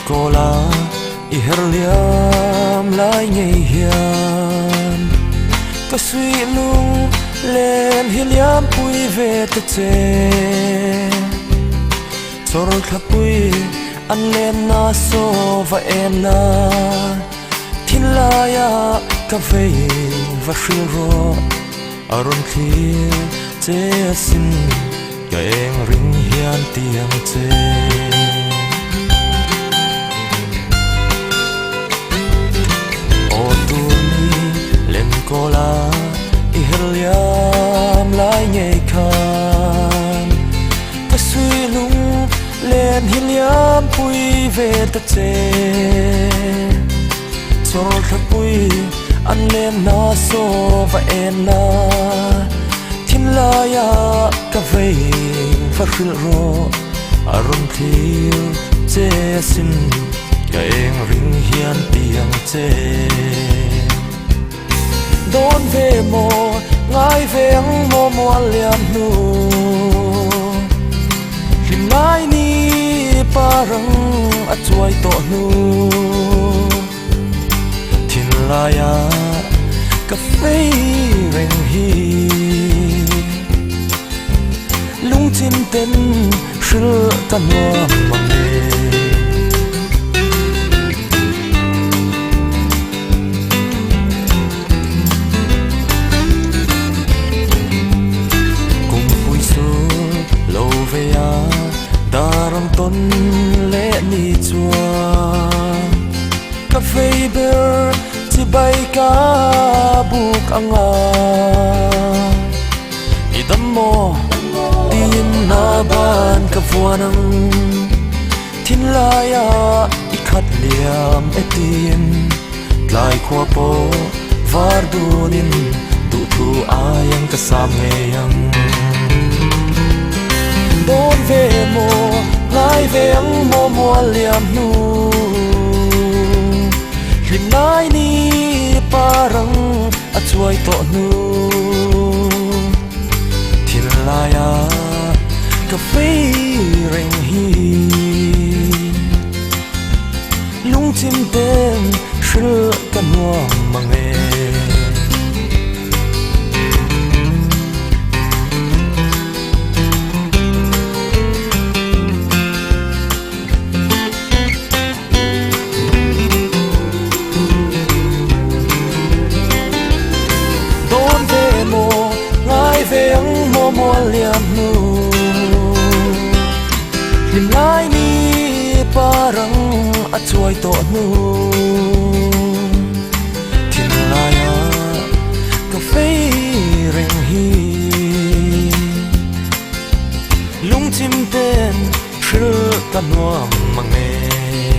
cô la i her liam lai ngei hian ka sui lung len hi liam pui ve te che chor kha pui an len na so va en na thin la ya ka ve va shil ro aron clear che sin ka eng ring hian tiang che cô la i her liam lai ngei khan ka sui lung len hi liam pui ve ta che chor kha pui an len na so va en na thin la ya ka ve va khil ro aron thil che sin ka eng ring hian tiang che đón về mồ ngài về ang mồ mùa liam nu lim nai ni parang at chuai to nu thin la ya cà phê reng hi lung chin ten shil tan wa mang ne darang ton le ni chua cà phê ber chi bay ka buk anga idam mo tin na ban ka fuanang thin la ya i khat liam etin tlai khwa po var dunin du thu ayang ka sam ngeyang đón về mồ ngài về ang mồ mùa liam nu lim nai ni parang a chuai to nu thin la ya cà phê reng hi lung chim ten shil kan nuam mang e về ang mồ mùa liam nu lim lai ni parang a chuai to nu thin la ya cà phê reng hi lung chim ten shil kan nuam mang e